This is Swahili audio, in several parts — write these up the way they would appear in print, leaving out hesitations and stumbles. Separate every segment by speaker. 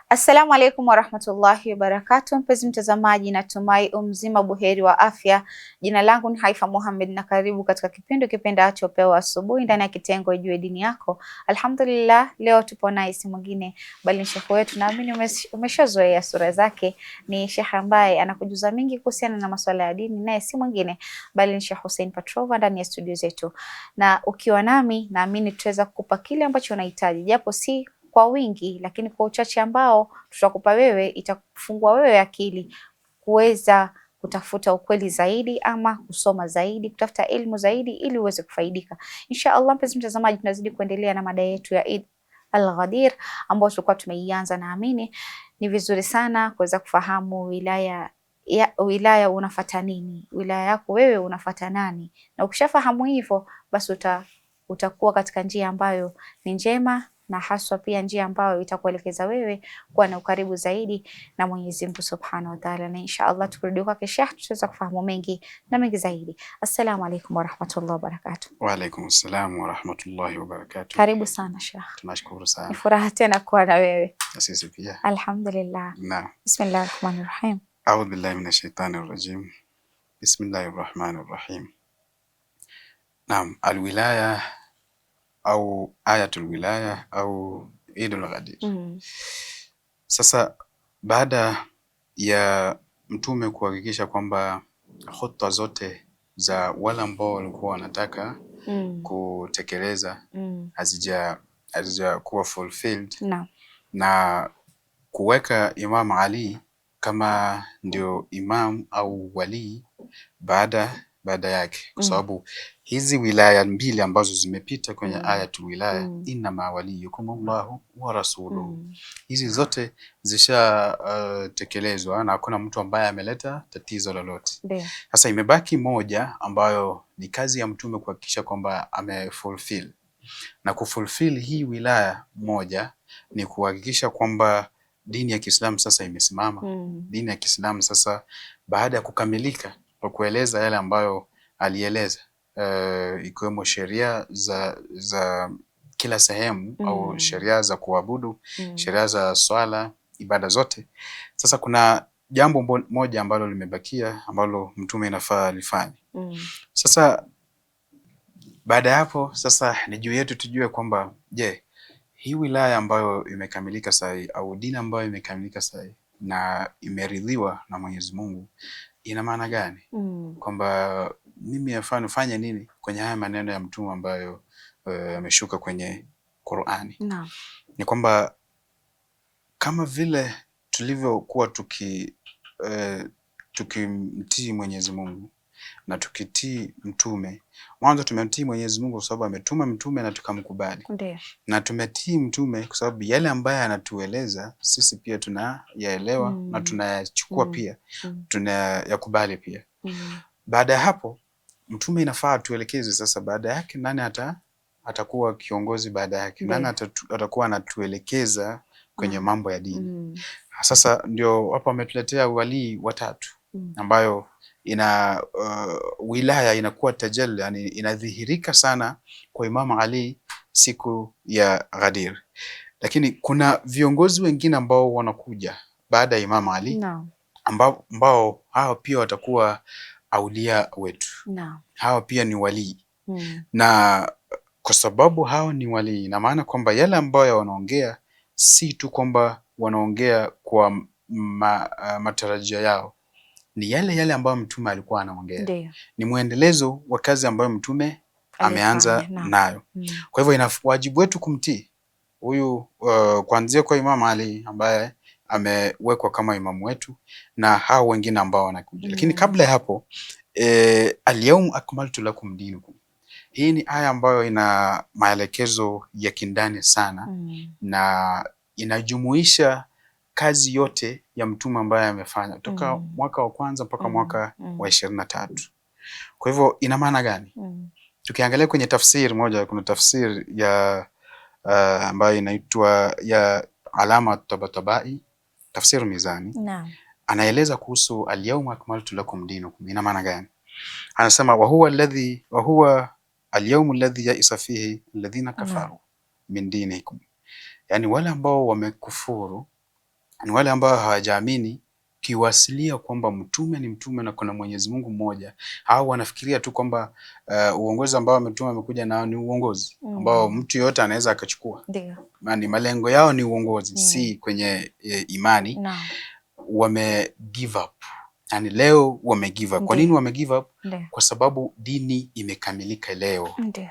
Speaker 1: Assalamu alaikum warahmatullahi wabarakatuh. Mpenzi mtazamaji, natumai umzima buheri wa afya. Jina langu ni Haifa Mohamed na karibu katika kipindi kipendacho Pewa Asubuhi ndani ya kitengo Ijue Dini Yako. Alhamdulillah, leo tupo naye si mwingine bali ni shekhe wetu, naamini umeshazoea sura zake. Ni shekhe ambaye anakujuza mingi kuhusiana na masuala ya dini, naye si mwingine bali ni Sheikh Hussein Patrova ndani ya studio zetu, na ukiwa nami naamini tutaweza kukupa kile ambacho unahitaji, japo si kwa wingi, lakini kwa uchache ambao tutakupa wewe, itakufungua wewe akili kuweza kutafuta ukweli zaidi ama kusoma zaidi, kutafuta elimu zaidi ili uweze kufaidika. Insha Allah, mpenzi mtazamaji, tunazidi kuendelea na mada yetu ya Eid al-Ghadir ambayo tulikuwa tumeianza. Naamini ni vizuri sana kuweza kufahamu wilaya unafuata nini, wilaya yako wewe unafuata nani, na ukishafahamu hivyo basi utakuwa katika njia ambayo ni njema, na haswa pia njia ambayo itakuelekeza wewe kuwa na ukaribu zaidi na Mwenyezi Mungu Subhanahu wa Ta'ala. Na insha Allah tukirudi kwake Sheikh tutaweza kufahamu mengi na mengi zaidi. Assalamu alaykum wa rahmatullahi wa barakatuh.
Speaker 2: Wa alaykum assalam wa rahmatullahi wa barakatuh.
Speaker 1: Karibu sana Sheikh.
Speaker 2: Tunashukuru sana.
Speaker 1: Ni furaha tena kuwa na wewe.
Speaker 2: Sisi pia.
Speaker 1: Alhamdulillah.
Speaker 2: Naam.
Speaker 1: Bismillahir Rahmanir Rahim.
Speaker 2: A'udhu billahi minash shaitanir rajim. Bismillahir Rahmanir Rahim. Naam, alwilaya au ayatul wilaya au Eidul Ghadir. Sasa baada ya mtume kuhakikisha kwamba khutwa zote za wale ambao walikuwa wanataka kutekeleza hazija kuwa fulfilled na kuweka Imam Ali kama ndio imam au wali baada yake, kwa sababu hizi wilaya mbili ambazo zimepita kwenye ayatul wilaya, innama waliyukum Allahu wa rasuluhu, hizi zote zisha tekelezwa na hakuna mtu ambaye ameleta tatizo lolote. Sasa imebaki moja ambayo ni kazi ya mtume kuhakikisha kwamba amefulfill, na kufulfill hii wilaya moja ni kuhakikisha kwamba dini ya Kiislamu sasa imesimama. Dini ya Kiislamu sasa baada ya kukamilika kwa kueleza yale ambayo alieleza, ikiwemo sheria za kila sehemu au sheria za kuabudu, sheria za swala, ibada zote. Sasa kuna jambo moja ambalo limebakia ambalo mtume inafaa alifanye. Sasa baada ya hapo sasa ni juu yetu tujue kwamba hii wilaya ambayo imekamilika sasa au dini ambayo imekamilika sasa na imeridhiwa na Mwenyezi Mungu ina maana gani? Kwamba mimi yafaa nifanye nini kwenye haya maneno ya mtume ambayo yameshuka kwenye Qur'ani? Ni kwamba kama vile tulivyokuwa tukimtii Mwenyezi Mungu na tukitii mtume. Mwanzo tumemtii Mwenyezi Mungu kwa sababu ametuma mtume na tukamkubali. Na tumetii mtume kwa sababu yale ambaye anatueleza sisi pia tunayaelewa na tunayachukua pia, tunayakubali pia. Baada ya hapo mtume inafaa atuelekeze sasa baada yake nani atakuwa kiongozi baada yake. Nani atakuwa anatuelekeza kwenye mambo ya dini. Sasa ndio hapa ametuletea walii watatu ambayo ina wilaya inakuwa tajalli, yani inadhihirika sana kwa Imam Ali siku ya Ghadir. Lakini kuna viongozi wengine ambao wanakuja baada ya Imam Ali ambao hao pia watakuwa aulia wetu. Hao pia ni wali. Na kwa sababu hao ni wali, na maana kwamba yale ambayo wanaongea si tu kwamba wanaongea kwa matarajio yao, ni yale ambayo mtume alikuwa anaongea. Ni muendelezo wa kazi ambayo mtume ameanza nayo. Kwa hivyo ina wajibu wetu kumtii huyu, kuanzia kwa Imam Ali ambaye amewekwa kama imamu wetu na hao wengine ambao wanakuja. Lakini kabla ya hapo, al-yawma akmaltu lakum dinakum, hii ni aya ambayo ina maelekezo ya kindani sana na inajumuisha kazi yote ya mtume ambaye amefanya toka mwaka wa kwanza mpaka mwaka wa 23. Kwa hivyo ina maana gani? Tukiangalia kwenye tafsiri moja, kuna tafsiri ya ambayo inaitwa ya Alama Tabatabai, tafsiri Mizani. Anaeleza kuhusu al-yawma akmaltu lakum dinakum, ina maana gani? Anasema wa huwa al-yawmu alladhi ya'isa fihi alladhina kafaru min dinikum, yani wale ambao wamekufuru ni wale ambao hawajaamini kiwasilia kwamba mtume ni mtume na kuna Mwenyezi Mungu mmoja. Hao wanafikiria tu kwamba uongozi ambao mtume amekuja nao ni uongozi ambao mtu yote anaweza akachukua.
Speaker 1: Ndio.
Speaker 2: Yaani malengo yao ni uongozi, si kwenye imani.
Speaker 1: No.
Speaker 2: Wame give up. Yaani leo wame give up. Kwa nini wame give up? Kwa sababu dini imekamilika leo.
Speaker 1: Ndio.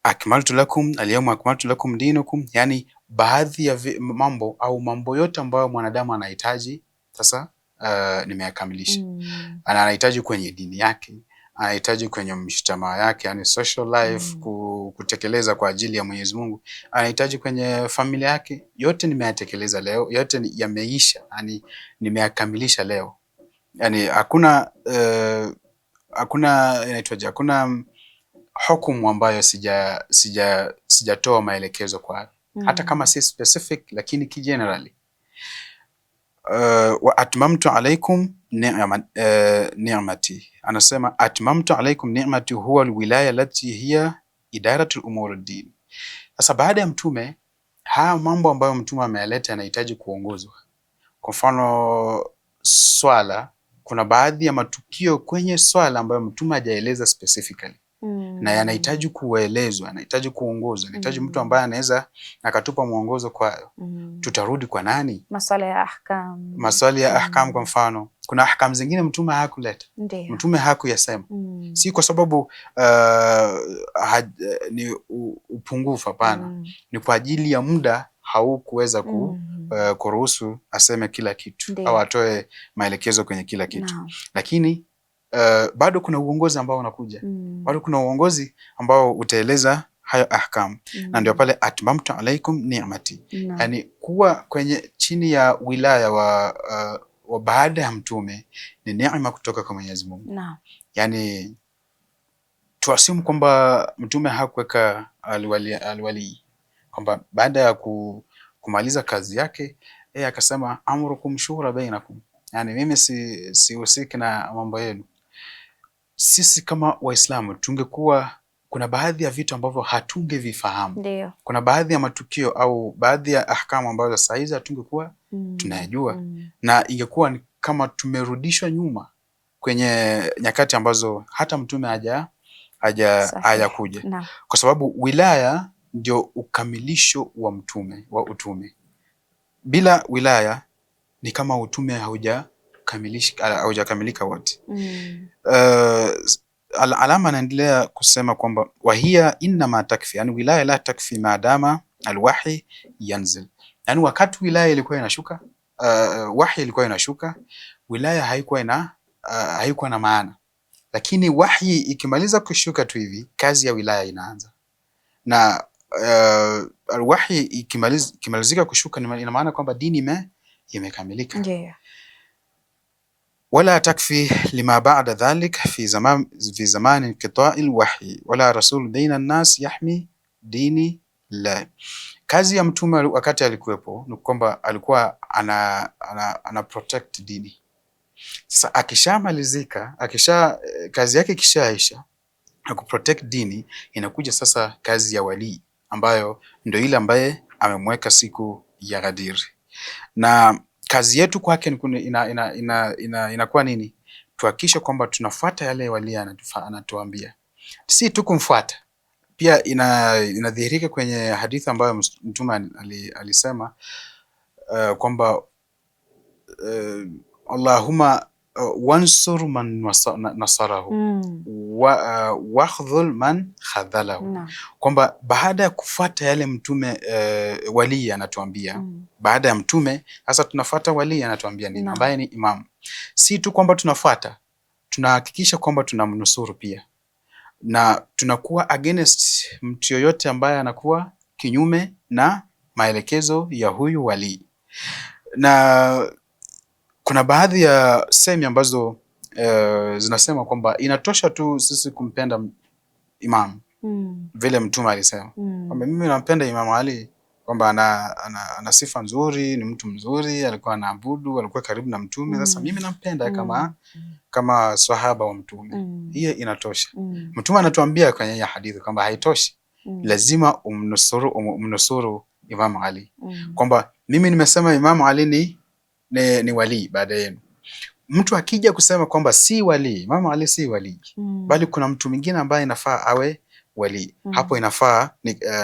Speaker 2: Akmaltu lakum alyawma akmaltu lakum dinukum, yani baadhi ya mambo au mambo yote ambayo mwanadamu anahitaji sasa nimeyakamilisha. Anahitaji kwenye dini yake, anahitaji kwenye mshtama yake, yani social life, kutekeleza kwa ajili ya Mwenyezi Mungu, anahitaji kwenye familia yake, yote nimeyatekeleza leo, yote yameisha, yani nimeyakamilisha leo. Yani hakuna inaitwaje, hakuna hukumu ambayo sijatoa maelekezo kwa hata kama si specific, lakini ki generally. Wa atmamtu alaykum ni'mati, anasema atmamtu alaykum ni'mati huwa alwilaya lati hiya idaratu umur ad-din. Sasa baada ya mtume, haya mambo ambayo mtume amealeta yanahitaji kuongozwa. Kwa mfano swala, kuna baadhi ya matukio kwenye swala ambayo mtume hajaeleza specifically. Na yanahitaji kuelezwa, yanahitaji kuongozwa, yanahitaji mtu ambaye anaweza akatupa mwongozo kwayo. Tutarudi kwa nani? Maswala ya ahkam. Maswala ya ahkam kwa mfano. Kuna ahkam zingine mtume hakuleta. Mtume hakuyasema. Si kwa sababu ni upungufu, hapana. Ni kwa ajili ya muda haukuweza kuruhusu aseme kila kitu au atoe maelekezo kwenye kila kitu. Lakini bado kuna uongozi ambao unakuja. Bado kuna uongozi ambao utaeleza hayo ahkam. Na ndio pale atmamtu alaikum ni'mati. Yani kuwa kwenye chini ya wilaya wa baada ya mtume ni neema kutoka kwa Mwenyezi Mungu. Yani tuasimu kwamba mtume hakuweka alwali, kwamba baada ya kumaliza kazi yake yeye akasema amrukum shura bainakum, yani mimi sihusiki na mambo yenu. Sisi kama Waislamu tungekuwa kuna baadhi ya vitu ambavyo hatungevifahamu. Ndio. Kuna baadhi ya matukio au baadhi ya ahkamu ambazo saa hizi hatungekuwa tunayajua, na ingekuwa ni kama tumerudishwa nyuma kwenye nyakati ambazo hata mtume hajakuja. Kwa sababu wilaya ndio ukamilisho wa mtume, wa utume. Bila wilaya ni kama utume haujakamilika wote. Alama anaendelea kusema kwamba wahia inma takfi, yani wilaya la takfi maadama alwahi yanzil. Yani wakati wilaya ilikuwa inashuka, wahi ilikuwa inashuka, wilaya haikuwa na maana. Lakini wahi ikimaliza kushuka tu hivi, kazi ya wilaya inaanza. Na alwahi ikimalizika kushuka ina maana kwamba dini imekamilika. Yeah. Wala takfi lima ba'da dhalik fi zaman inqita'i alwahyi wala rasul baina an-nas yahmi dini la. Kazi ya mtume wakati alikuwepo ni kwamba alikuwa ana protect dini. Sasa akishamalizika, kazi yake kishaisha na kuprotect dini, inakuja sasa kazi ya wali ambayo ndio ile ambaye amemweka siku ya Ghadir. Na kazi yetu kwake inakuwa nini? Tuhakikishe kwamba tunafuata yale wali anatuambia. Si tu kumfuata. Pia inadhihirika kwenye hadithi ambayo mtume alisema kwamba Allahumma wansur man nasarahu wakhdhul man khadhalahu. Kwamba baada ya kufuata yale mtume wali anatuambia, baada ya mtume sasa tunafuata wali anatuambia nini, ambaye ni imam. Si tu kwamba tunafuata, tunahakikisha kwamba tunamnusuru pia, na tunakuwa against mtu yoyote ambaye anakuwa kinyume na maelekezo ya huyu wali. Na kuna baadhi ya semi ambazo zinasema kwamba inatosha tu sisi kumpenda imam vile mtume alisema kwamba mimi nampenda Imam Ali, kwamba ana sifa nzuri, ni mtu mzuri, alikuwa anaabudu, alikuwa karibu na mtume. Sasa mimi nampenda kama sahaba wa mtume. Hiyo inatosha. Mtume anatuambia kwenye hadithi kwamba haitoshi, lazima umnusuru Imam Ali, kwamba mimi nimesema Imam Ali ni wali baada yenu. Mtu akija kusema kwamba si wali, Imam Ali si wali, bali kuna mtu mwingine ambaye inafaa awe wali. Hapo inafaa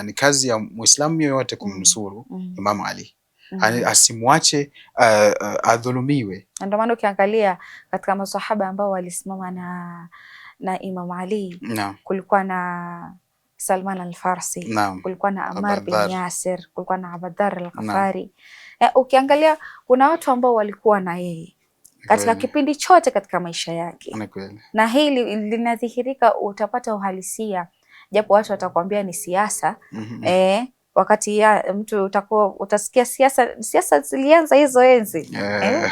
Speaker 2: ni kazi ya Muislamu yoyote kumnusuru Imam Ali. Asimwache adhulumiwe.
Speaker 1: Ndio maana ukiangalia katika maswahaba ambao walisimama na Imam Ali, kulikuwa na Salman al-Farsi, kulikuwa na Ammar bin Yasir, kulikuwa na Abu Dharr al-Ghafari. Ukiangalia kuna watu ambao walikuwa na yeye katika kipindi chote katika maisha yake. Na hili linadhihirika, utapata uhalisia, japo watu watakwambia ni siasa. Wakati ya mtu utasikia siasa zilianza hizo enzi.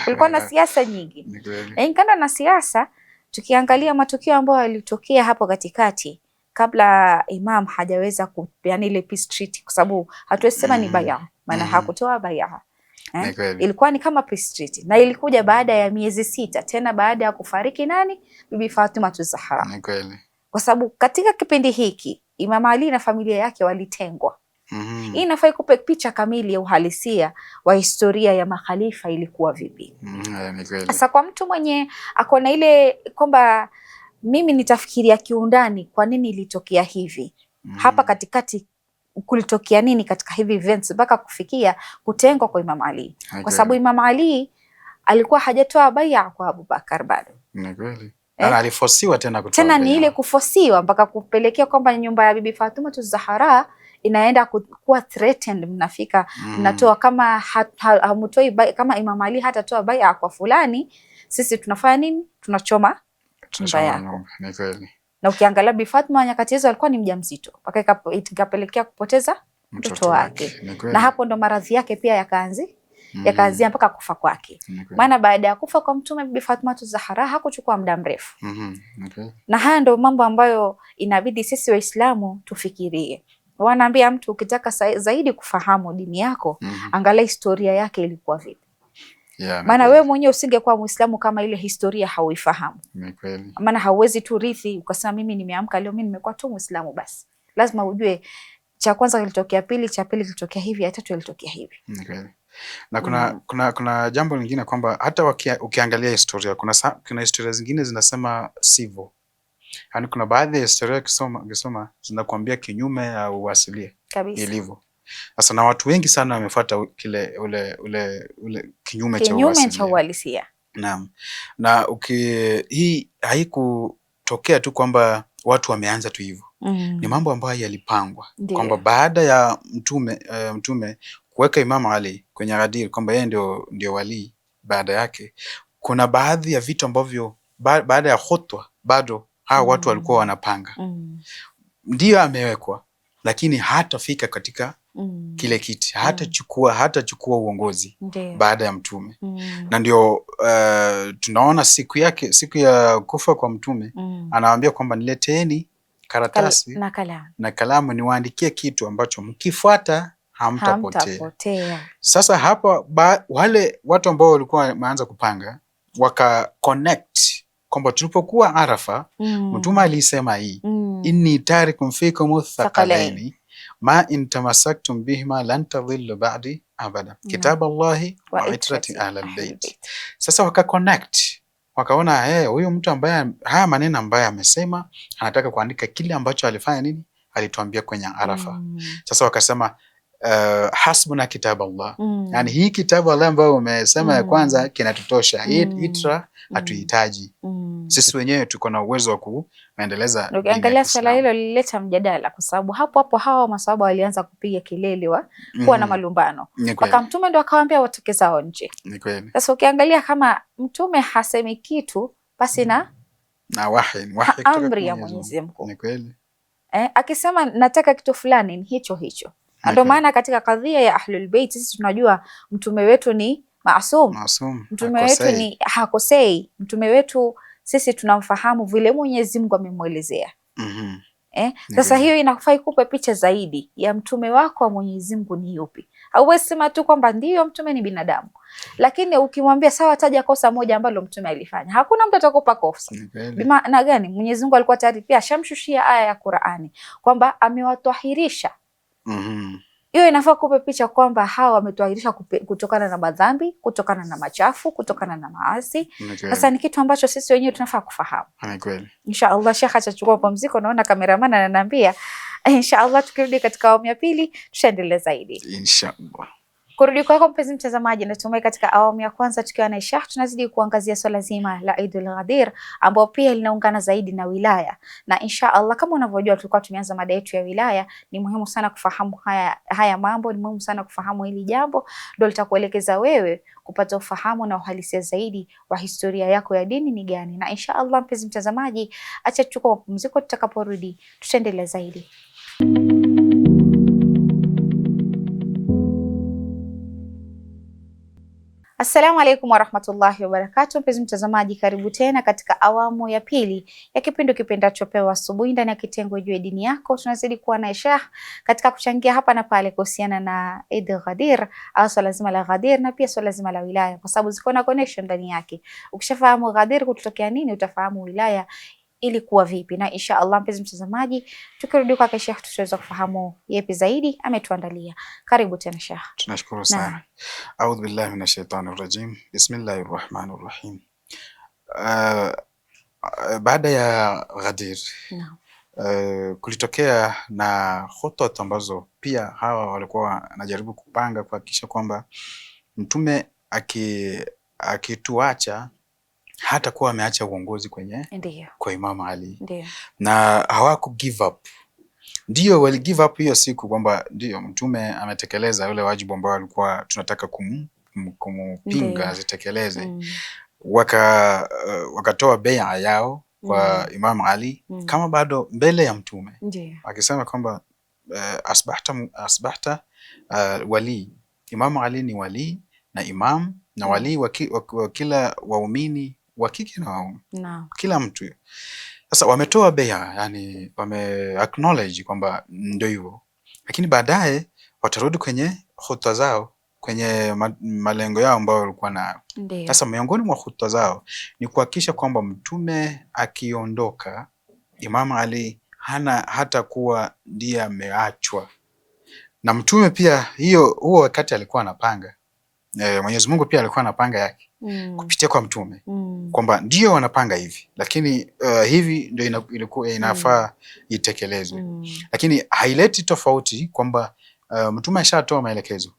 Speaker 1: Kulikuwa na siasa nyingi. Kando na siasa, tukiangalia matukio ambayo yalitokea hapo katikati kabla Imam hajaweza kupeana ile peace treaty, kwa sababu hatuwezi sema ni baya, maana hakutoa baya. Ilikuwa ni kama peace treaty, na ilikuja baada ya miezi 6, tena baada ya kufariki nani? Bibi Fatima Zahra. Kwa sababu katika kipindi hiki Imam Ali na familia yake walitengwa. Hii inafaa ikupe picha kamili ya uhalisia wa historia ya makhalifa ilikuwa vipi. Sasa kwa mtu mwenye akona ile kwamba mimi nitafikiria kiundani, kwa nini ilitokea hivi, hapa katikati kulitokea nini katika hivi events mpaka kufikia kutengwa kwa Imam Ali. Kwa sababu Imam Ali alikuwa hajatoa bai'a kwa Abu Bakar bado.
Speaker 2: Alifosiwa tena kutoa
Speaker 1: bai'a. Ni ile kufosiwa mpaka kupelekea kwamba nyumba ya Bibi Fatima Zahra inaenda kuwa threatened, mnafika mnatoa kama hamtoi kama Imam Ali hatatoa bai'a kwa fulani, sisi tunafanya nini? Tunachoma nyumba yako. Na ukiangalia Bibi Fatima nyakati hizo alikuwa ni mjamzito, mpaka ikapelekea kupoteza mtoto wake. Na hapo ndo maradhi yake pia yakaanzia mpaka kufa kwake. Maana baada ya kufa kwa Mtume, Bibi Fatima Zahra hakuchukua muda mrefu. Na haya ndo mambo ambayo inabidi sisi Waislamu tufikirie. Wanaambia mtu ukitaka zaidi kufahamu dini yako, angalia historia yake ilikuwa vipi. Maana wewe mwenyewe usingekuwa Muislamu kama ile historia hauifahamu. Maana hauwezi tu rithi ukasema mimi nimeamka leo mimi nimekuwa tu Muislamu basi. Lazima ujue cha kwanza kilitokea, pili, cha pili kilitokea hivi, ya tatu kilitokea hivi.
Speaker 2: Na kuna jambo lingine kwamba hata ukiangalia historia kuna historia zingine zinasema sivyo. Yaani kuna baadhi ya historia ukisoma zinakuambia kinyume ya uasilia ilivyo. Sasa na watu wengi sana wamefuata kile ule kinyume cha
Speaker 1: uhalisia.
Speaker 2: Naam. Na hii haikutokea tu kwamba watu wameanza tu hivyo. Ni mambo ambayo yalipangwa kwamba baada ya mtume kuweka Imam Ali kwenye Ghadir kwamba yeye ndio wali baada yake, kuna baadhi ya vitu ambavyo baada ya khutwa bado hawa watu walikuwa wanapanga. Ndio amewekwa, lakini hatafika katika kile kiti, hatachukua uongozi baada ya mtume. Na ndio tunaona siku ya kufa kwa mtume anawaambia kwamba nileteeni karatasi na kalamu niwaandikie kitu ambacho mkifuata hamtapotea. Sasa hapa wale watu ambao walikuwa wameanza kupanga waka connect kwamba tulipokuwa Arafa mtume alisema hii inni tarikum fikum thaqalaini ma in tamassaktum bihima lan tadhillu ba'di abada kitab Allahi wa itrati ahli albayt. Sasa waka connect wakaona huyu mtu ambaye haya maneno ambaye amesema anataka kuandika kile ambacho alifanya nini, alituambia kwenye Arafa. Sasa wakasema hasbuna kitab Allah, yani hii kitabu Allah ambayo umesema ya kwanza kinatutosha, itra hatuhitaji. Sisi wenyewe tuko na uwezo wa kuendeleza.
Speaker 1: Ukiangalia swala hilo lilileta mjadala, kwa sababu hapo hawa maswahaba walianza kupiga kelele wa kuwa na malumbano, mpaka mtume ndo akawaambia watoke zao nje. Sasa ukiangalia kama mtume hasemi kitu basi na
Speaker 2: wahi
Speaker 1: amri ya Mwenyezi Mungu, akisema nataka kitu fulani ni hicho. Ndio maana katika kadhia ya Ahlul Bait sisi tunajua mtume wetu ni maasum. Mtume wetu ni hakosei. Mtume wetu sisi tunamfahamu vile Mwenyezi Mungu amemwelezea. Sasa hiyo inafaa ikupe picha zaidi ya mtume wako wa Mwenyezi Mungu ni yupi. Hauwezi sema tu kwamba ndio mtume ni binadamu, lakini ukimwambia sawa, taja kosa moja ambalo mtume alifanya, hakuna mtu atakupa kosa. Maana gani? Mwenyezi Mungu alikuwa tayari pia shamshushia aya ya Qur'ani kwamba amewatahirisha hiyo inafaa kupe picha kwamba hawa wametuahirisha kutokana na madhambi, kutokana na machafu, kutokana na maasi. Sasa ni kitu ambacho sisi wenyewe tunafaa kufahamu.
Speaker 2: Kweli.
Speaker 1: Inshallah Sheikh atachukua mapumziko, naona cameraman ananiambia. Inshallah tukirudi katika awamu ya pili tutaendelea zaidi.
Speaker 2: Inshallah.
Speaker 1: Kurudi kwako mpenzi mtazamaji, natumai katika awamu ya kwanza tukiwa na Sheikh tunazidi kuangazia swala zima la Eidul Ghadir ambao pia linaungana zaidi na wilaya. Na inshallah kama unavyojua tulikuwa tumeanza mada yetu ya wilaya, ni muhimu sana kufahamu haya mambo, ni muhimu sana kufahamu hili jambo, ndio litakuelekeza wewe kupata ufahamu na uhalisia zaidi wa historia yako ya dini ni gani. Na inshallah mpenzi mtazamaji, acha tuchukue mapumziko, tutakaporudi tutaendelea zaidi. Assalamu alaikum warahmatullahi wabarakatuh. Mpenzi mtazamaji, karibu tena katika awamu ya pili ya kipindi kipendacho Pewa Asubuhi ndani ya kitengo Jua Dini Yako. Tunazidi kuwa na Sheikh katika kuchangia hapa na pale kuhusiana na Eid Ghadir au swala zima la Ghadir na pia swala zima la wilaya, kwa sababu ziko na connection ndani yake. Ukishafahamu Ghadir kutokea nini, utafahamu wilaya ili kuwa vipi. Na insha Allah mpenzi mtazamaji, tukirudi kwa Sheikh tutaweza kufahamu yepi zaidi ametuandalia. Karibu tena Sheikh.
Speaker 2: Tunashukuru sana. A'udhu billahi minash shaitani rajim. Bismillahir rahmanir rahim. Baada ya Ghadir kulitokea na khutwa ambazo pia hawa walikuwa wanajaribu kupanga kuhakikisha kwamba mtume akituacha hata kuwa ameacha uongozi kwa Imam Ali.
Speaker 1: Ndiyo.
Speaker 2: Na hawaku give up. Ndio wali give up hiyo siku kwamba ndio mtume ametekeleza ule wajibu ambao alikuwa tunataka kumpinga azitekeleze. Wakatoa bai'a yao kwa Imam Ali kama bado mbele ya mtume. Akisema kwamba asbahta wali. Imam Ali ni wali na imam na wali wa kila waumini wa kike na waume. Kila mtu. Sasa wametoa bai'a, yani wame acknowledge kwamba ndio hivyo. Lakini baadaye watarudi kwenye khutwa zao, kwenye malengo yao ambayo walikuwa nayo. Sasa miongoni mwa khutwa zao ni kuhakikisha kwamba mtume akiondoka, Imam Ali hata kuwa ndiye ameachwa. Na mtume pia huo wakati alikuwa anapanga. Mwenyezi Mungu pia alikuwa anapanga yake kupitia kwa mtume kwamba ndio wanapanga hivi, lakini hivi ndio ilikuwa inafaa itekelezwe. Lakini haileti tofauti kwamba mtume ashatoa maelekezo,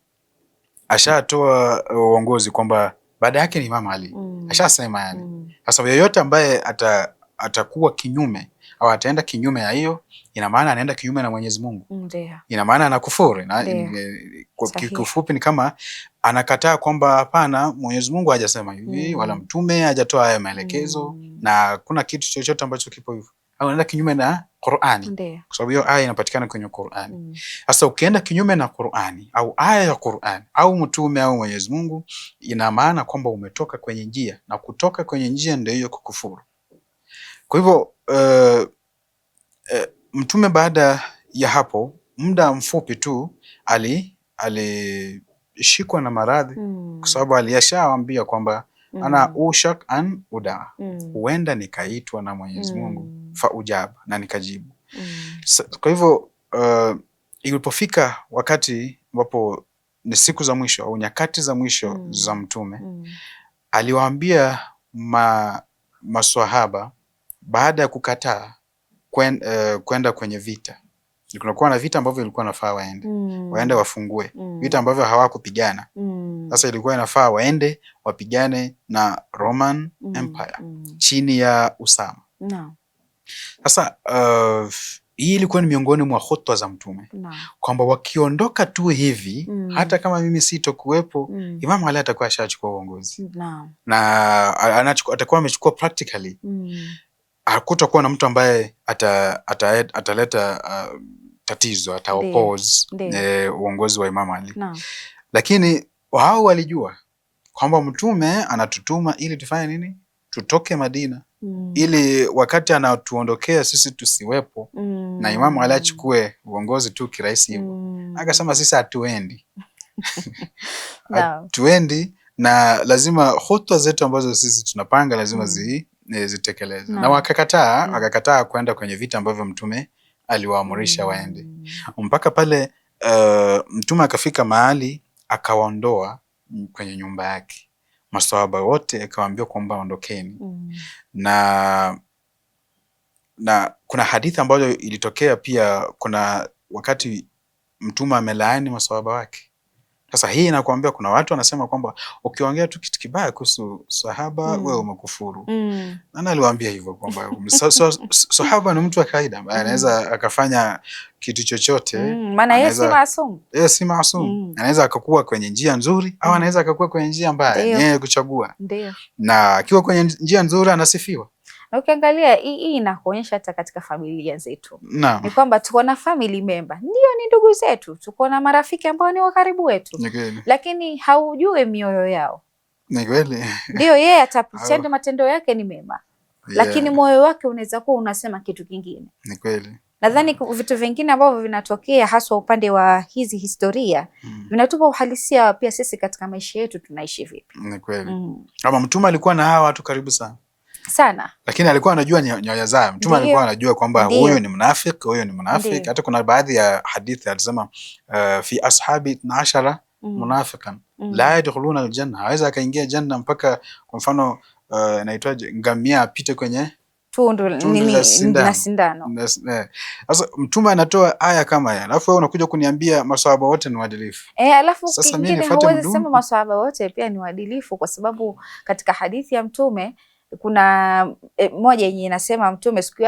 Speaker 2: ashatoa uongozi kwamba baada yake ni Imam Ali. Ashasema yani. Sasa yoyote ambaye atakuwa kinyume au ataenda kinyume ya hiyo, ina maana anaenda kinyume na Mwenyezi Mungu. Ina maana anakufuru. Kwa kifupi ni kama anakataa kwamba hapana, Mwenyezi Mungu hajasema hivi wala mtume hajatoa haya maelekezo na kuna kitu chochote ambacho kipo hivyo. Au anaenda kinyume na Qur'ani. Kwa sababu hiyo aya inapatikana kwenye Qur'ani. Sasa ukienda kinyume na Qur'ani au aya ya Qur'ani au mtume au Mwenyezi Mungu, ina maana kwamba umetoka kwenye njia, na kutoka kwenye njia ndio hiyo kukufuru. Kwa hivyo mtume baada ya hapo muda mfupi tu alishikwa na maradhi, kwa sababu aliyashawaambia kwamba ana ushak an uda, huenda nikaitwa na Mwenyezi Mungu fa ujab, na nikajibu. Kwa hivyo ilipofika wakati ambapo ni siku za mwisho au nyakati za mwisho za mtume, aliwaambia maswahaba baada ya kukataa kwenda kwenye vita. Kunakuwa na vita ambavyo ilikuwa inafaa waende wafungue, vita ambavyo hawakupigana. Sasa ilikuwa inafaa waende wapigane na Roman Empire chini ya Usama. Sasa hii ilikuwa ni miongoni mwa khutwa za mtume kwamba wakiondoka tu hivi, hata kama mimi sitokuwepo, Imam Ali atakuwa ashachukua uongozi na atakuwa amechukua practically. Hakutakuwa na mtu ambaye ataleta tatizo, ataoppose uongozi wa Imam Ali. Lakini wao walijua kwamba mtume anatutuma ili tufanye nini? Tutoke Madina ili wakati anatuondokea sisi tusiwepo na Imam Ali achukue uongozi tu kirahisi hivyo. Akasema sisi hatuendi. Hatuendi, na lazima khutwa zetu ambazo sisi tunapanga lazima zitekelezwe. Na wakakataa kwenda kwenye vita ambavyo mtume aliwaamurisha waende. Mpaka pale Mtume akafika mahali akawaondoa kwenye nyumba yake, maswahaba wote akawaambia kwamba ondokeni. Na kuna hadithi ambayo ilitokea pia, kuna wakati Mtume amelaani maswahaba wake. Sasa hii inakuambia kuna watu wanasema kwamba ukiongea tu kitu kibaya kuhusu sahaba wewe umekufuru. Nani aliwaambia hivyo kwamba sahaba ni mtu wa kawaida ambaye anaweza akafanya kitu chochote,
Speaker 1: maana yeye si maasum.
Speaker 2: Yeye si maasum. Anaweza akakuwa kwenye njia nzuri au anaweza akakuwa kwenye njia mbaya, yeye kuchagua.
Speaker 1: Ndio.
Speaker 2: Na akiwa kwenye njia nzuri anasifiwa.
Speaker 1: Na ukiangalia hii inakuonyesha hata katika familia zetu. Ni kwamba tuko na family member. Ndio, ni ndugu zetu. Tuko na marafiki ambao ni wa karibu wetu. Lakini haujui mioyo yao.
Speaker 2: Ni kweli.
Speaker 1: Ndio, yeye atapitenda matendo yake ni mema. Lakini moyo wake unaweza kuwa unasema kitu kingine.
Speaker 2: Ni kweli.
Speaker 1: Nadhani vitu vingine ambavyo vinatokea haswa upande wa hizi historia vinatupa uhalisia pia sisi katika maisha yetu tunaishi vipi.
Speaker 2: Ni kweli. Kama Mtume alikuwa na hawa watu karibu sana. Lakini alikuwa anajua nyoyo zao. Mtume alikuwa anajua kwamba huyu ni mnafiki, huyu ni mnafiki. Hata kuna baadhi ya hadithi alisema fi ashabi 12 munafiqan la yadkhuluna aljanna. Haweza akaingia janna mpaka kwa mfano inaitwaje, ngamia apite kwenye
Speaker 1: tundu na sindano.
Speaker 2: Sasa Mtume anatoa aya kama haya, alafu wewe unakuja kuniambia maswahaba wote ni waadilifu.
Speaker 1: Alafu kingine huwezi sema maswahaba wote pia ni waadilifu, kwa sababu katika hadithi ya Mtume kuna moja yenye inasema Mtume siku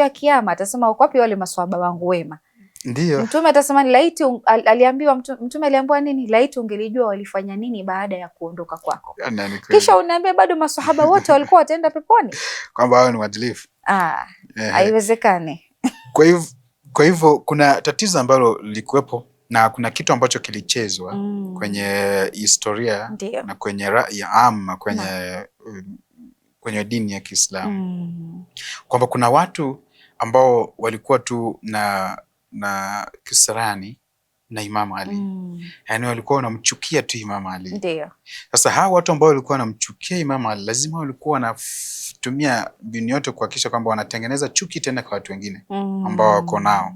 Speaker 1: ya Kiyama atasema uko wapi wale maswahaba wangu wema?
Speaker 2: Ndio.
Speaker 1: Mtume atasema laiti aliambiwa Mtume aliambiwa nini? Laiti ungelijua walifanya nini baada ya kuondoka kwako. Kisha unaambia bado maswahaba wote walikuwa wataenda peponi? Kwamba
Speaker 2: wao ni waadilifu.
Speaker 1: Haiwezekani.
Speaker 2: Kwa hivyo kuna tatizo ambalo lilikuwepo na kuna kitu ambacho kilichezwa kwenye historia na kwenye rai ama kwenye dini ya Kiislamu. Kwamba kuna watu ambao walikuwa tu na kisirani na Imam Ali. Yaani walikuwa wanamchukia tu Imam Ali.
Speaker 1: Ndio.
Speaker 2: Sasa hawa watu ambao walikuwa wanamchukia Imam Ali lazima walikuwa wanatumia mbinu yote kuhakikisha kwamba wanatengeneza chuki tena kwa watu wengine ambao wako nao.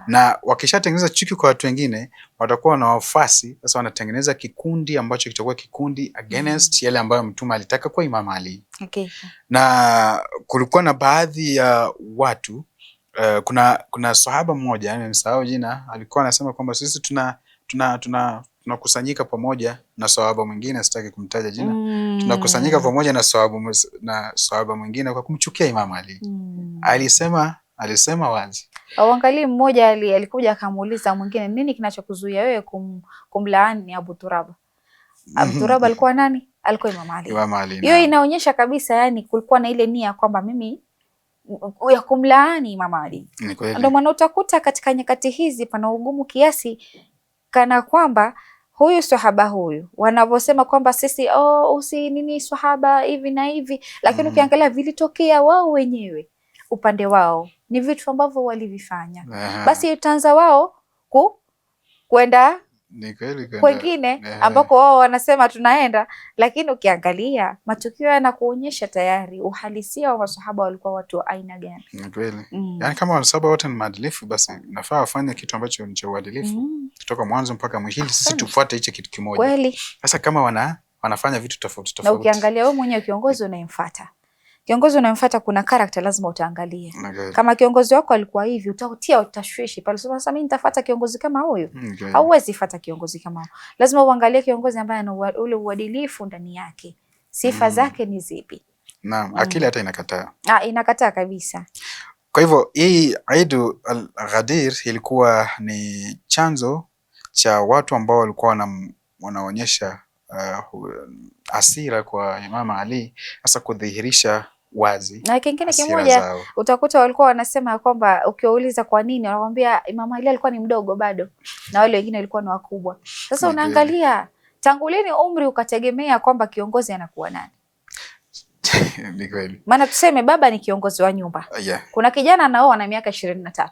Speaker 2: Na wakishatengeneza chuki kwa watu wengine watakuwa na wafuasi. Sasa wanatengeneza kikundi ambacho kitakuwa kikundi against yale ambayo Mtume alitaka kwa Imam Ali. Na kulikuwa na baadhi ya watu kuna sahaba mmoja, nimesahau jina, alikuwa anasema kwamba sisi tunakusanyika pamoja na sahaba mwingine, sitaki kumtaja jina. Tunakusanyika pamoja na sahaba mwingine kwa kumchukia Imam Ali. Alisema wazi.
Speaker 1: Angalia, mmoja alikuja akamuuliza mwingine, nini kinachokuzuia wewe kumlaani Abu Turaba? Abu Turaba alikuwa nani? Alikuwa Imam Ali. Hiyo inaonyesha kabisa, yani kulikuwa na ile nia kwamba mimi ya kumlaani Imam Ali. Ndio maana utakuta katika nyakati hizi pana ugumu kiasi kana kwamba huyu sahaba huyu wanavyosema kwamba sisi usi nini sahaba hivi na hivi, lakini ukiangalia vilitokea wao wenyewe upande wao ni vitu ambavyo walivifanya. Basi utaanza wao kwenda kwengine ambako wao wanasema tunaenda, lakini ukiangalia matukio yanakuonyesha tayari uhalisia wa masahaba walikuwa watu wa aina gani.
Speaker 2: Ni kweli. Yani kama masahaba wote ni maadilifu, basi nafaa wafanye kitu ambacho ni cha uadilifu kutoka mwanzo mpaka mwisho, ili sisi tufuate hicho kitu kimoja.
Speaker 1: Kweli.
Speaker 2: Sasa kama wanafanya vitu tofauti.
Speaker 1: Na ukiangalia wewe mwenyewe kiongozi unayemfuata, kuna character lazima utaangalia. Kama kiongozi wako alikuwa hivi, utatia utashwishi pale. Sasa mimi nitafuata kiongozi kama huyo? Hauwezi fuata kiongozi kama huyo. Lazima uangalie kiongozi ambaye ana ule uadilifu ndani yake. Sifa zake ni zipi?
Speaker 2: Naam, akili hata inakataa.
Speaker 1: Inakataa kabisa.
Speaker 2: Kwa hivyo hii Eid al-Ghadir ilikuwa ni chanzo cha watu ambao walikuwa wanaonyesha hasira kwa Imam Ali, hasa kudhihirisha wazi.
Speaker 1: Na kingine kimoja utakuta walikuwa wanasema kwamba ukiwauliza kwa nini, wanakuambia Imam Ali alikuwa ni mdogo bado na wale wengine walikuwa ni wakubwa. Sasa unaangalia tangu lini umri ukategemea kwamba kiongozi anakuwa nani?
Speaker 2: Ni kweli.
Speaker 1: Maana tuseme baba ni kiongozi wa nyumba. Kuna kijana anaoa na miaka 23.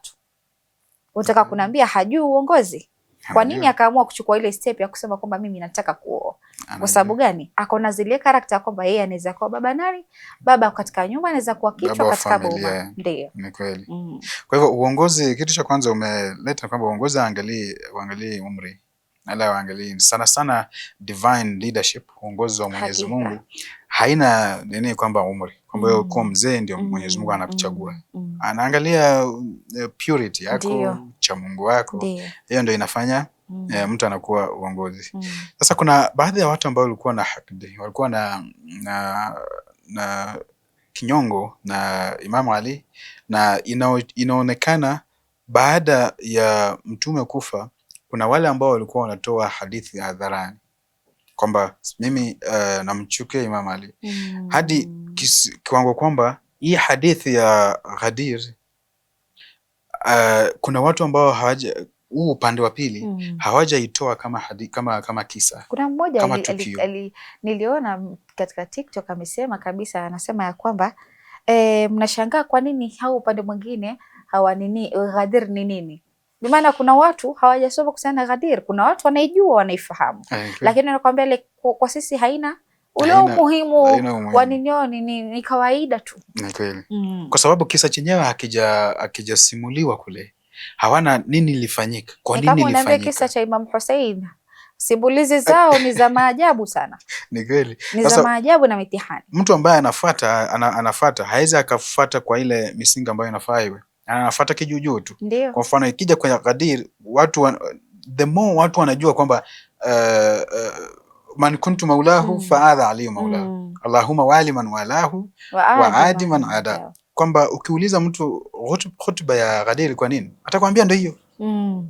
Speaker 1: Unataka kuniambia hajui uongozi? Kwa nini akaamua kuchukua ile step ya kusema kwamba mimi nataka kuoa? Kwa sababu gani? Akona zile karakta kwamba yeye anaweza kuwa baba nani? Baba katika nyumba, anaweza kuwa kichwa katika boma. Ndio.
Speaker 2: Ni kweli. Kwa hivyo uongozi, kitu cha kwanza umeleta kwamba uongozi waangalie umri. Ala waangalie sana sana divine leadership, uongozi wa Mwenyezi Mungu. Haina nini kwamba umri. Kwamba wewe uko mzee ndio Mwenyezi Mungu anakuchagua. Anaangalia purity yako, cha Mungu wako. Hiyo ndio inafanya mtu anakuwa uongozi. Sasa kuna baadhi ya watu ambao walikuwa na hakdi, walikuwa na kinyongo na Imam Ali, na inaonekana baada ya mtume kufa kuna wale ambao walikuwa wanatoa hadithi hadharani kwamba mimi namchukia Imam Ali hadi kiwango kwamba hii hadithi ya Ghadir kuna watu ambao hawaja huu upande wa pili hawajaitoa kama kisa.
Speaker 1: Kuna mmoja niliona katika TikTok amesema kabisa, anasema ya kwamba mnashangaa kwa nini hao upande mwingine hawanini Ghadir ni nini? Kwa maana kuna watu hawajasoma kuhusiana na Ghadir, kuna watu wanaijua wanaifahamu, lakini nakwambia kwa sisi haina ule umuhimu wa ni kawaida tu.
Speaker 2: Ni kweli. Kwa sababu kisa chenyewe hakijasimuliwa kule. Hawana nini lilifanyika. Kwa nini lilifanyika?
Speaker 1: Kama unaambia kisa cha Imam Hussein, simulizi zao ni za maajabu sana.
Speaker 2: Ni kweli.
Speaker 1: Ni za maajabu na mitihani.
Speaker 2: Mtu ambaye anafuata hawezi akafuata kwa ile misingi ambayo inafaa iwe. Anafuata kijujuu tu. Kwa mfano ikija kwenye Ghadir, the more watu wanajua kwamba man kuntu maulahu faadha aliyu maulahu. Allahumma wali man walahu wa adi man ada. Kwamba ukiuliza mtu hotuba ya Ghadir kwa nini, atakwambia ndio hiyo.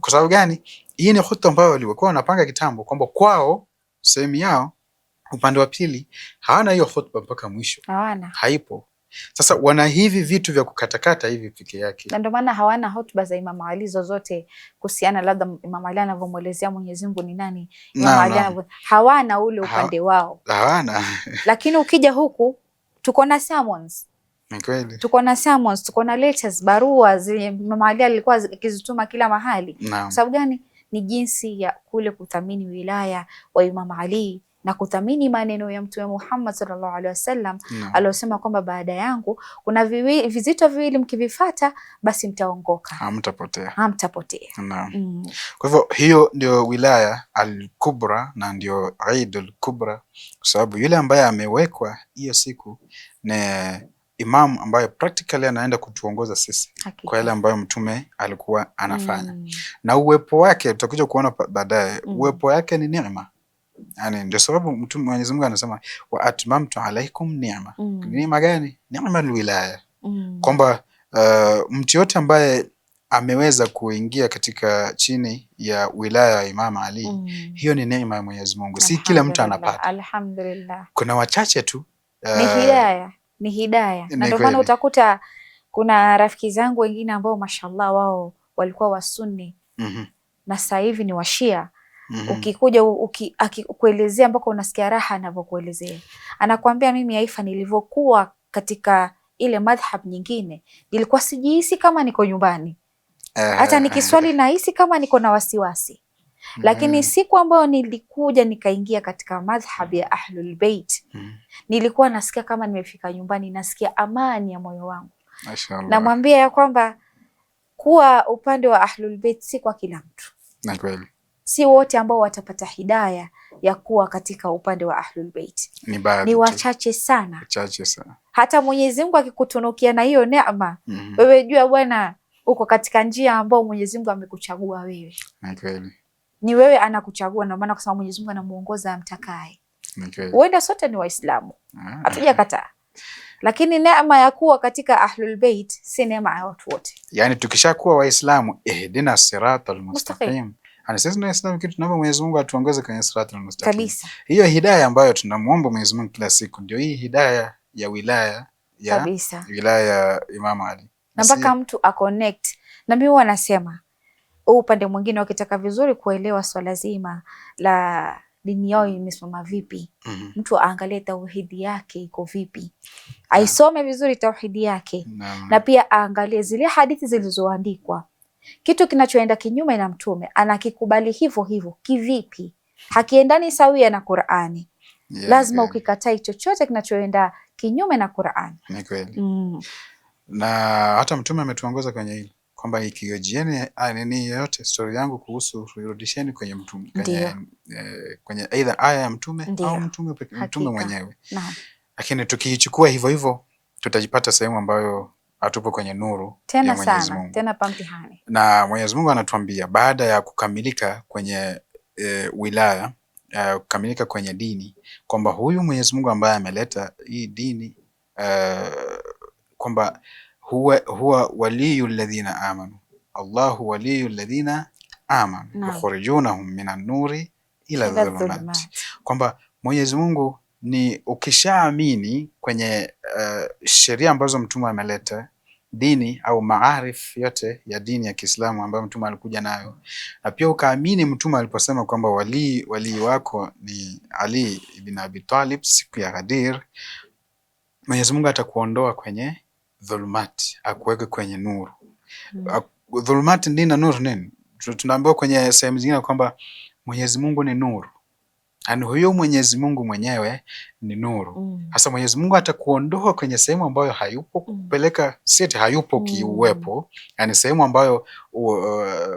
Speaker 2: Kwa sababu gani? Hii ni hotuba ambayo walikuwa wanapanga kitambo kwamba kwao sehemu yao upande wa pili hawana hiyo hotuba mpaka mwisho.
Speaker 1: Hawana.
Speaker 2: Haipo. Sasa wana hivi vitu vya kukatakata hivi peke yake.
Speaker 1: Na ndio maana hawana hotuba za Imam Ali zozote kuhusiana labda Imam Ali anavyomuelezea Mwenyezi Mungu ni nani. Imam Ali hawana ule upande wao.
Speaker 2: Hawana.
Speaker 1: Lakini ukija huku tuko na sermons.
Speaker 2: Kweli.
Speaker 1: Tuko na sermons, tuko na letters, barua zenye Imam Ali alikuwa akizituma kila mahali. Kwa sababu gani? Ni jinsi ya kule kuthamini wilaya wa Imam Ali na kuthamini maneno ya Mtume Muhammad sallallahu alaihi wasallam aliyosema kwamba baada yangu kuna vizito viwili mkivifuata basi mtaongoka.
Speaker 2: Hamtapotea.
Speaker 1: Hamtapotea.
Speaker 2: Kwa hivyo hiyo ndio wilaya al-kubra na ndio Eid al-kubra, kwa sababu yule ambaye amewekwa hiyo siku ni imam ambaye practically anaenda kutuongoza sisi kwa yale ambayo mtume alikuwa anafanya. Na uwepo wake tutakuja kuona baadaye, uwepo wake ni neema. Yani ndio sababu mtume Mwenyezi Mungu anasema wa atmamtu alaikum ni'ma. Neema gani? Neema alwilaya. Kwamba mtu yote ambaye ameweza kuingia katika chini ya wilaya ya Imam Ali, hiyo ni neema ya Mwenyezi Mungu. Si kila mtu anapata.
Speaker 1: Alhamdulillah.
Speaker 2: Kuna wachache tu.
Speaker 1: Ni hidayah. Ni hidayah. Na ndio maana utakuta kuna rafiki zangu wengine ambao mashallah wao walikuwa wasunni na sasa hivi ni washia. Ukikuja akikuelezea mpaka unasikia raha anavyokuelezea. Anakuambia mimi Haifa nilivyokuwa katika ile madhhab nyingine nilikuwa sijihisi kama niko nyumbani. Hata nikiswali nahisi kama niko na wasiwasi. Lakini siku ambayo nilikuja nikaingia katika madhhab ya Ahlul Bait, nilikuwa nasikia kama nimefika nyumbani, nasikia amani ya moyo wangu.
Speaker 2: Mashaallah.
Speaker 1: Namwambia ya kwamba kuwa upande wa Ahlul Bait si kwa kila mtu.
Speaker 2: Na kweli.
Speaker 1: Si wote ambao watapata hidayah ya kuwa katika upande wa Ahlul Bait. Ni wachache sana.
Speaker 2: Wachache sana.
Speaker 1: Hata Mwenyezi Mungu akikutunukia na hiyo neema, wewe jua bwana uko katika njia ambao Mwenyezi Mungu amekuchagua wewe.
Speaker 2: Ni kweli.
Speaker 1: Ni wewe anakuchagua, na maana kwa sababu Mwenyezi Mungu anamuongoza amtakaye.
Speaker 2: Ni kweli.
Speaker 1: Huenda sote ni Waislamu. Hatujakataa. Lakini neema ya kuwa katika Ahlul Bait si neema ya watu wote.
Speaker 2: Yani tukishakuwa Waislamu, ihdina siratal mustaqim. Sisi ndio Waislamu, kitu tunaomba Mwenyezi Mungu atuongoze kwenye siratal mustaqim. Kabisa. Hiyo hidayah ambayo tunamuomba Mwenyezi Mungu kila siku ndio hii hidayah ya wilaya ya kabisa. Wilaya ya Imam Ali.
Speaker 1: Na mpaka mtu aconnect. Na mimi huwa nasema upande mwingine wakitaka vizuri kuelewa swala zima la dini yao imesimama vipi, mtu aangalie tauhidi yake iko vipi, aisome vizuri tauhidi yake na pia aangalie zile hadithi zilizoandikwa. Kitu kinachoenda kinyume na mtume anakikubali hivyo hivyo kivipi? hakiendani sawia na Qur'ani. Lazima ukikatai chochote kinachoenda kinyume na Qur'ani.
Speaker 2: Ni kweli. Na hata Mtume ametuongoza kwenye hili kwamba ikijieni nini yote story yangu kuhusu, rudisheni kwenye Mtume, kwenye aidha aya ya Mtume au Mtume mwenyewe. Lakini tukiichukua hivyo hivyo tutajipata sehemu ambayo hatupo kwenye nuru
Speaker 1: tena
Speaker 2: ya Mwenyezi
Speaker 1: Mungu. Tena pamtihani.
Speaker 2: Na Mwenyezi Mungu anatuambia baada ya kukamilika kwenye wilaya, kukamilika kwenye dini, kwamba huyu Mwenyezi Mungu ambaye ameleta hii dini kwamba huwa waliyul ladhina amanu, Allahu waliyul ladhina amanu yukhrijunahum minan nuri ila dhulumat, kwamba Mwenyezi Mungu ni ukishaamini kwenye sheria ambazo Mtume ameleta, dini au maarif yote ya dini ya Kiislamu ambayo Mtume alikuja nayo, na pia ukaamini Mtume aliposema kwamba wali wako ni Ali ibn Abi Talib siku ya Ghadir, Mwenyezi Mungu atakuondoa kwenye dhulumati akuweke kwenye nuru. Dhulumati ndini na nuru nini? Tunaambiwa kwenye sehemu zingine kwamba Mwenyezi Mungu ni nuru. Yaani huyo Mwenyezi Mungu mwenyewe ni nuru. Hasa Mwenyezi Mungu atakuondoa kwenye sehemu ambayo hayupo, kupeleka seti hayupo kiuwepo, yani sehemu ambayo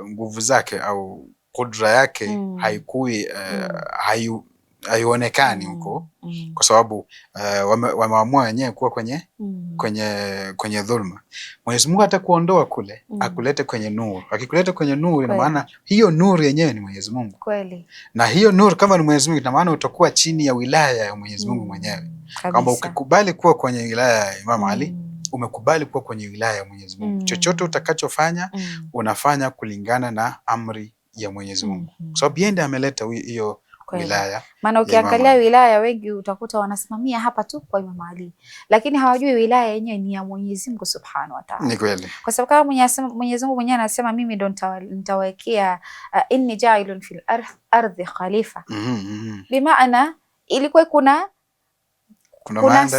Speaker 2: nguvu zake au kudra yake haikui haionekani huko, kwa sababu wameamua wenyewe kuwa kwenye dhulma. Mwenyezi Mungu atakuondoa kule, akulete kwenye nuru. Akikuleta kwenye nuru, ina maana hiyo nuru yenyewe ni Mwenyezi Mungu.
Speaker 1: Kweli.
Speaker 2: Na hiyo nuru kama ni Mwenyezi Mungu, ina maana utakuwa chini ya wilaya ya Mwenyezi Mungu mwenyewe. Kama ukikubali kuwa kwenye wilaya ya Imam Ali, umekubali kuwa kwenye wilaya ya Mwenyezi Mungu. Chochote utakachofanya unafanya kulingana na amri ya Mwenyezi Mungu. Kwa sababu yeye ndiye ameleta hiyo wilaya.
Speaker 1: Maana ukiangalia wilaya wengi utakuta wanasimamia hapa tu kwa Imam Ali, lakini hawajui wilaya yenyewe ni ya Mwenyezi Mungu Subhanahu wa Ta'ala.
Speaker 2: Ni kweli.
Speaker 1: Kwa sababu kama Mwenyezi Mungu mwenyewe anasema mimi ndo nitawekea inni ja'ilun fil ardi khalifa. Bimaana ilikuwa kuna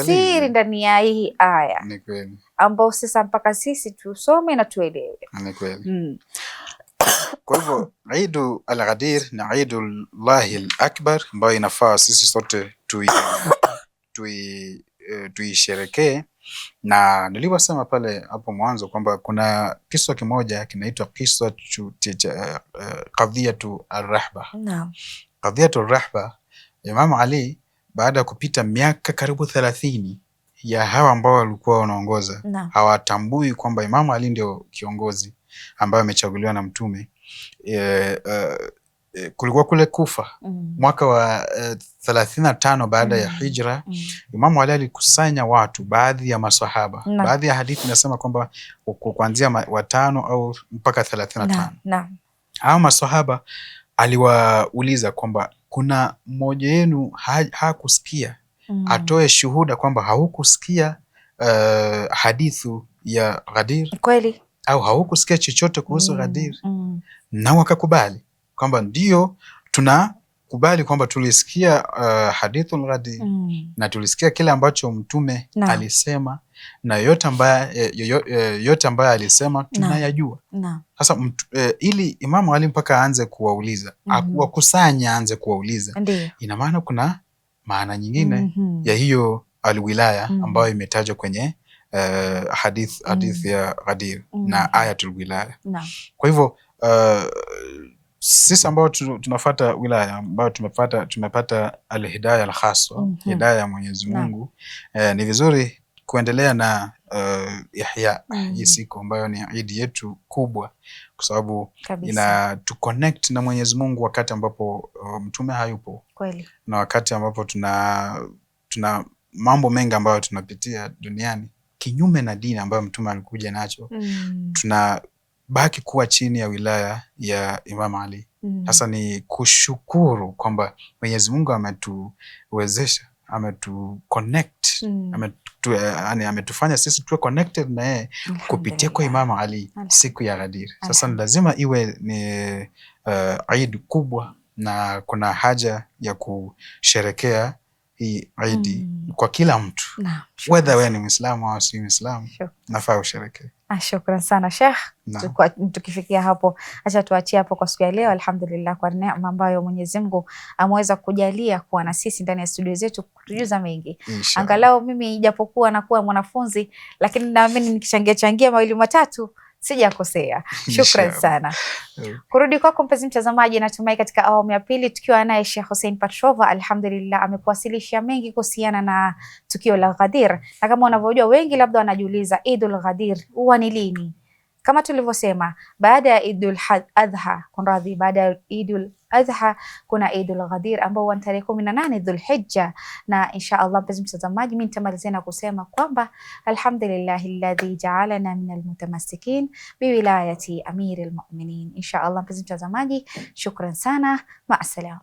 Speaker 1: siri ndani ya hii aya.
Speaker 2: Ni kweli.
Speaker 1: Ambao sasa mpaka sisi tusome na tuelewe.
Speaker 2: Ni kweli. Kwa hivyo Eidu al-Ghadir na Eidullahi al-Akbar ambayo inafaa sisi sote tuisherekee, na nilivyosema pale hapo mwanzo kwamba kuna kisa kimoja kinaitwa kisa qadhiyatu ar-Rahba.
Speaker 1: Naam.
Speaker 2: Qadhiyatu ar-Rahba, Imam Ali baada ya kupita miaka karibu 30 ya hawa ambao walikuwa wanaongoza, hawatambui kwamba Imam Ali ndio kiongozi ambaye amechaguliwa na Mtume. Kulikuwa kule Kufa mwaka wa 35 baada ya hijra. Imam Ali alikusanya watu, baadhi ya maswahaba. Baadhi ya hadithi inasema kwamba kuanzia 5 au mpaka 35. Hao maswahaba aliwauliza kwamba kuna mmoja wenu hakusikia, atoe shuhuda kwamba haukusikia hadithu ya Ghadir.
Speaker 1: Kweli.
Speaker 2: Au haukusikia chochote kuhusu Ghadir. Na wakakubali kwamba ndio tunakubali kwamba tulisikia hadithul Ghadir, na tulisikia kile ambacho Mtume alisema, na yote ambaye alisema tunayajua. Sasa ili Imamu Ali mpaka aanze kuwauliza, akuwakusanya aanze kuwauliza, ina maana kuna maana nyingine ya hiyo alwilaya ambayo imetajwa kwenye hadith ya Ghadir na ayatul wilaya. Kwa hivyo sisi ambao tunafuata wilaya ambao tumepata alhidayah alkhaswa, hidayah ya Mwenyezi Mungu, ni vizuri kuendelea na ihya hii siku ambayo ni idi yetu kubwa, kwa sababu ina tu connect na Mwenyezi Mungu wakati ambapo Mtume hayupo. Kweli. Na wakati ambapo tuna mambo mengi ambayo tunapitia duniani kinyume na dini ambayo Mtume alikuja nacho, tunabaki kuwa chini ya wilaya ya Imam Ali. Sasa ni kushukuru kwamba Mwenyezi Mungu ametuwezesha, ametuconnect, ametufanya sisi tuwe connected na yeye kupitia kwa Imam Ali siku ya Ghadir. Sasa ni lazima iwe ni Eid kubwa, na kuna haja ya kusherekea hii Eid kwa kila mtu, whether wewe ni Muislamu au si Muislamu, nafaa usherekee.
Speaker 1: Shukran sana Sheikh. Tukifikia hapo, acha tuachie hapo kwa siku ya leo. Alhamdulillah kwa neema ambayo Mwenyezi Mungu ameweza kujalia kuwa na sisi ndani ya studio zetu kutujuza mengi. Angalau mimi ijapokuwa nakuwa mwanafunzi, lakini naamini nikichangia mawili matatu sijakosea. Shukran sana. Kurudi kwako mpenzi mtazamaji, natumai katika awamu ya pili tukiwa naye Sheikh Hussein Patrova, alhamdulillah amekuwasilisha mengi kuhusiana na tukio la Ghadir, na kama unavyojua wengi labda wanajiuliza Eidul Ghadir huwa ni lini? Kama tulivyosema, baada ya Eidul Adha, baada ya Eidul Adha kuna Eidul Ghadir ambao ni tarehe 18 Dhulhijja, na insha Allah mpenzi mtazamaji, mimi nitamalizia na kusema kwamba alhamdulillahi alladhi ja'alana min almutamassikin biwilayati amiril mu'minin. Insha Allah mpenzi mtazamaji, shukran sana, ma'asalam.